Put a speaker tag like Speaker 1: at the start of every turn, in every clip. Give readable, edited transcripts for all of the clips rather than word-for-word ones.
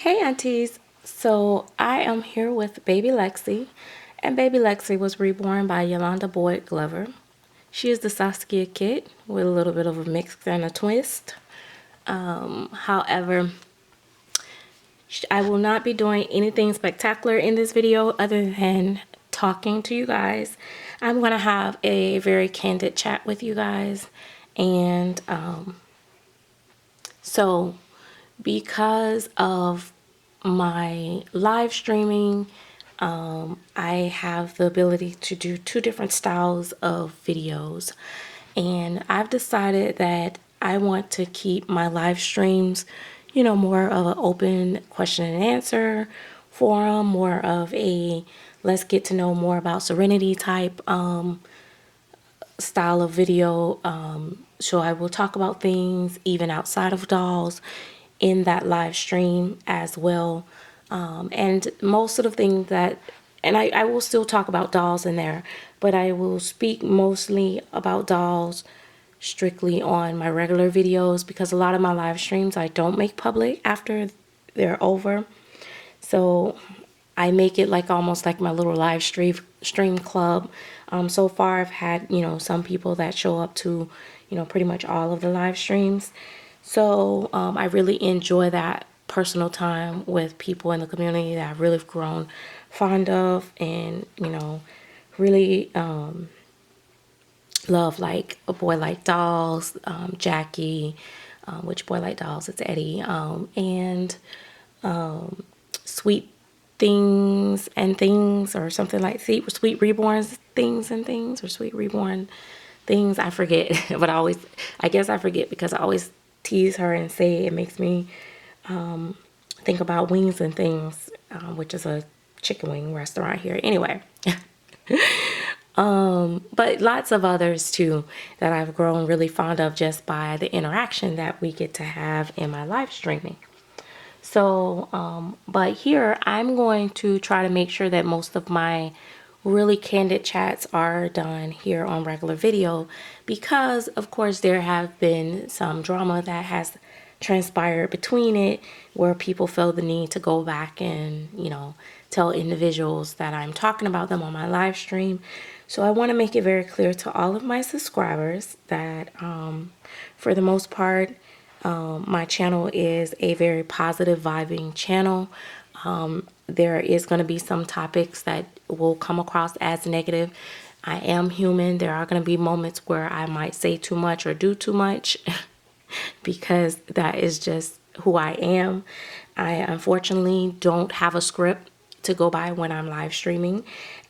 Speaker 1: Hey aunties, so I am here with baby Lexi, and baby Lexi was reborn by Yolanda Boyd Glover. She is the Saskia kid with a little bit of a mix and a twist. However, I will not be doing anything spectacular in this video other than talking to you guys. I'm going to have a very candid chat with you guys, and so because of my live streaming, I have the ability to do two different styles of videos, and I've decided that I want to keep my live streams, more of an open question and answer forum, more of a let's get to know more about Serenity type style of video. So I will talk about things even outside of dolls in that live stream as well. And most of the things that, and I will still talk about dolls in there, but I will speak mostly about dolls strictly on my regular videos because a lot of my live streams I don't make public after they're over. So I make it like almost like my little live stream club. So far I've had, some people that show up to, pretty much all of the live streams. So I really enjoy that personal time with people in the community that I've really grown fond of, and, really love, like a boy like dolls, Jackie, which boy like dolls, it's Eddie, and sweet things and things, or something like sweet reborns things and things, or sweet reborn things. I forget, but I guess I forget because I always tease her and say it makes me think about Wings and Things, which is a chicken wing restaurant here. Anyway, but lots of others too that I've grown really fond of just by the interaction that we get to have in my live streaming. So, but here I'm going to try to make sure that most of my really candid chats are done here on regular video because, of course, there have been some drama that has transpired between it where people feel the need to go back and, tell individuals that I'm talking about them on my live stream. So I want to make it very clear to all of my subscribers that, for the most part, my channel is a very positive vibing channel. There is going to be some topics that will come across as negative. I am human. There are going to be moments where I might say too much or do too much because that is just who I am. I unfortunately don't have a script to go by when I'm live streaming,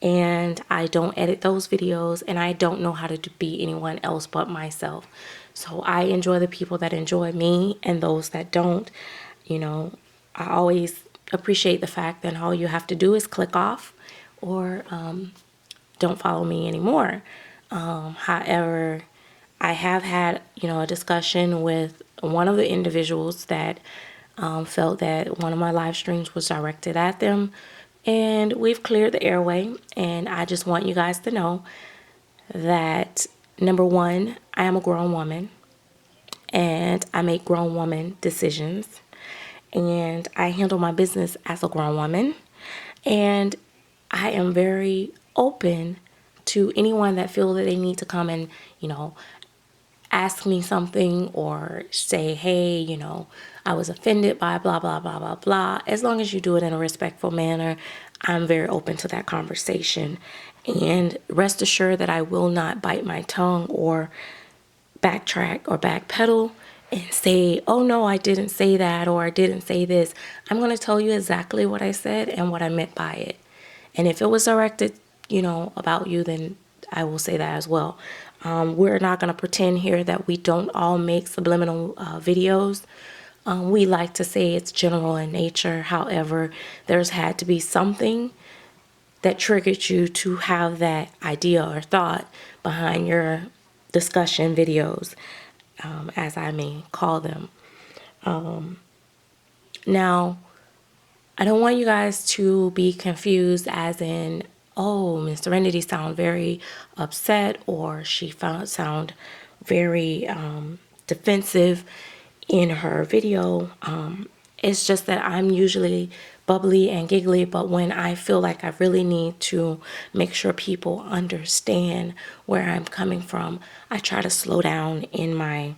Speaker 1: and I don't edit those videos, and I don't know how to be anyone else but myself. So I enjoy the people that enjoy me, and those that don't, I always appreciate the fact that all you have to do is click off or don't follow me anymore. However, I have had, a discussion with one of the individuals that felt that one of my live streams was directed at them, and we've cleared the airway. And I just want you guys to know that, number one, I am a grown woman and I make grown woman decisions, and I handle my business as a grown woman, and I am very open to anyone that feel that they need to come and, ask me something or say, hey, I was offended by blah, blah, blah, blah, blah. As long as you do it in a respectful manner, I'm very open to that conversation. And rest assured that I will not bite my tongue or backtrack or backpedal and say, oh no, I didn't say that, or I didn't say this. I'm going to tell you exactly what I said and what I meant by it. And if it was directed, about you, then I will say that as well. We're not going to pretend here that we don't all make subliminal videos. We like to say it's general in nature. However, there's had to be something that triggered you to have that idea or thought behind your discussion videos, as I may call them. Now, I don't want you guys to be confused as in, oh, MsSerenity sound very upset, or she sound very defensive in her video. It's just that I'm usually bubbly and giggly, but when I feel like I really need to make sure people understand where I'm coming from, I try to slow down in my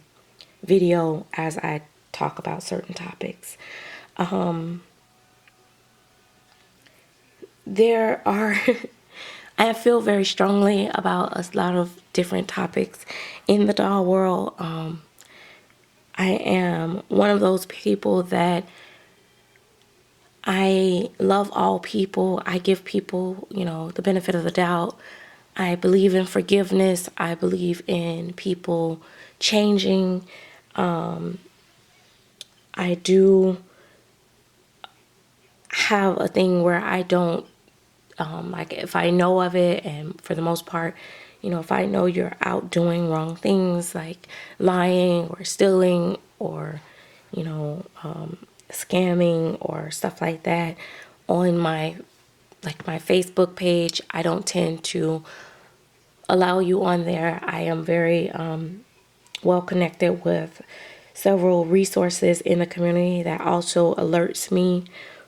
Speaker 1: video as I talk about certain topics. There are, I feel very strongly about a lot of different topics in the doll world. I am one of those people that I love all people. I give people, the benefit of the doubt. I believe in forgiveness. I believe in people changing. I do have a thing where I don't, like if I know of it, and for the most part, if I know you're out doing wrong things like lying or stealing or, scamming or stuff like that on my Facebook page, I don't tend to allow you on there. I am very well connected with several resources in the community that also alerts me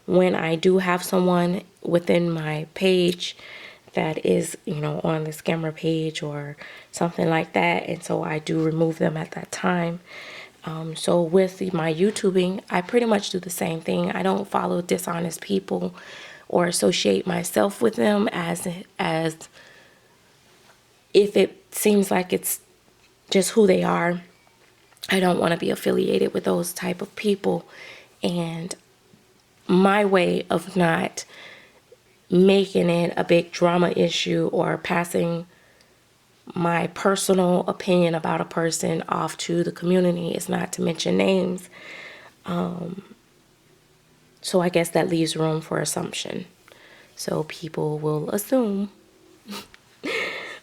Speaker 1: when I do have someone within my page that is, on the scammer page or something like that. And so I do remove them at that time. So with my YouTubing, I pretty much do the same thing. I don't follow dishonest people or associate myself with them as if it seems like it's just who they are. I don't want to be affiliated with those type of people. And my way of not making it a big drama issue or passing my personal opinion about a person off to the community is not to mention names. So I guess that leaves room for assumption. So people will assume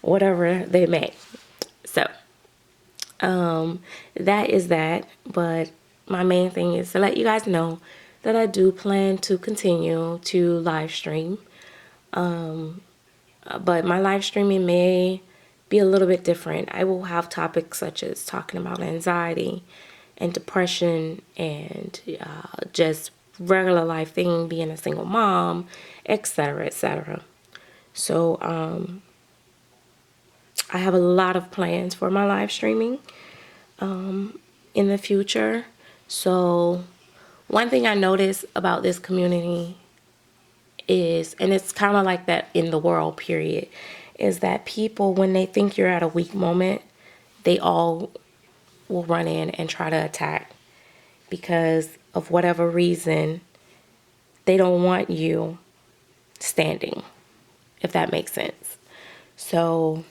Speaker 1: whatever they may. So that is that. But my main thing is to let you guys know that I do plan to continue to live stream. But my live streaming may be a little bit different. I will have topics such as talking about anxiety and depression and just regular life thing, being a single mom, etc., etc. So I have a lot of plans for my live streaming in the future. So one thing I notice about this community is, and it's kind of like that in the world, period, is that people, when they think you're at a weak moment, they all will run in and try to attack because of whatever reason. They don't want you standing, if that makes sense. So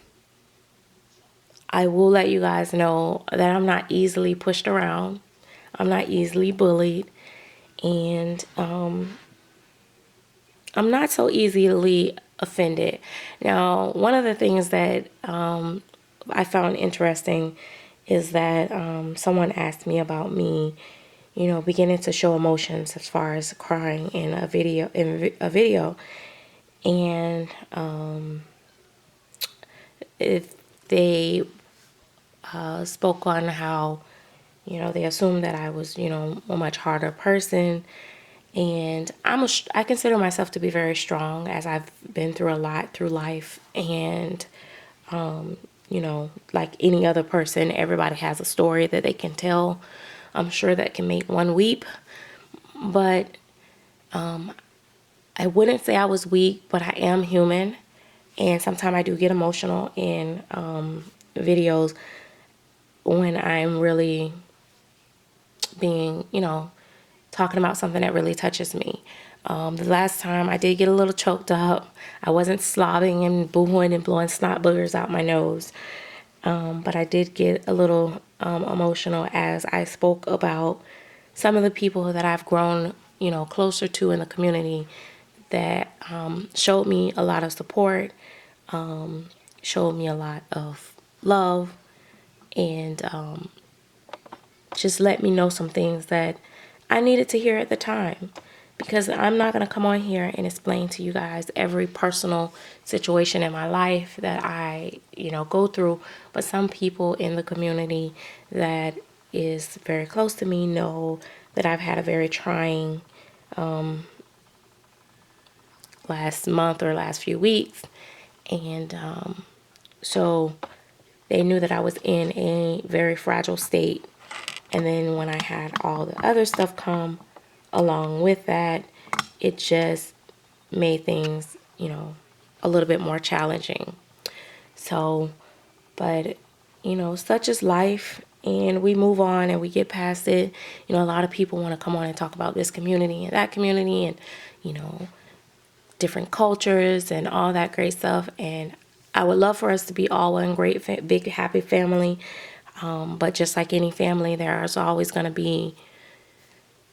Speaker 1: I will let you guys know that I'm not easily pushed around. I'm not easily bullied. And I'm not so easily offended. Now, one of the things that I found interesting is that someone asked me about me, beginning to show emotions as far as crying in a video, and if they spoke on how, they assumed that I was, a much harder person. And I consider myself to be very strong, as I've been through a lot through life. And, like any other person, everybody has a story that they can tell. I'm sure that can make one weep. But I wouldn't say I was weak, but I am human. And sometimes I do get emotional in videos when I'm really being, talking about something that really touches me. The last time I did get a little choked up. I wasn't slobbing and boohooing and blowing snot boogers out my nose. But I did get a little emotional as I spoke about some of the people that I've grown, closer to in the community that showed me a lot of support, showed me a lot of love, and just let me know some things that I needed to hear at the time. Because I'm not going to come on here and explain to you guys every personal situation in my life that I, go through. But some people in the community that is very close to me know that I've had a very trying last month or last few weeks. And so they knew that I was in a very fragile state. And then when I had all the other stuff come along with that, it just made things, you know, a little bit more challenging. So, but, you know, such is life, and we move on and we get past it. You know, a lot of people want to come on and talk about this community and that community and, you know, different cultures and all that great stuff. And I would love for us to be all one great, big, happy family. But just like any family, there's always going to be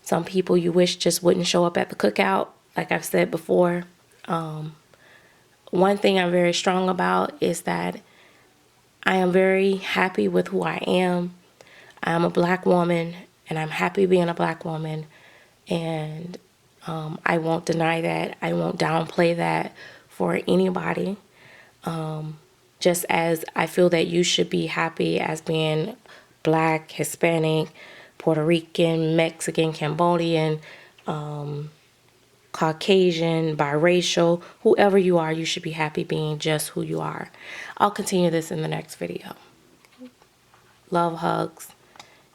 Speaker 1: some people you wish just wouldn't show up at the cookout. Like I've said before, one thing I'm very strong about is that I am very happy with who I am. I'm a black woman, and I'm happy being a black woman. And I won't deny that. I won't downplay that for anybody. Just as I feel that you should be happy as being black, Hispanic, Puerto Rican, Mexican, Cambodian, Caucasian, biracial, whoever you are, you should be happy being just who you are. I'll continue this in the next video. Love, hugs,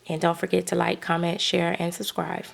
Speaker 1: and don't forget to like, comment, share, and subscribe.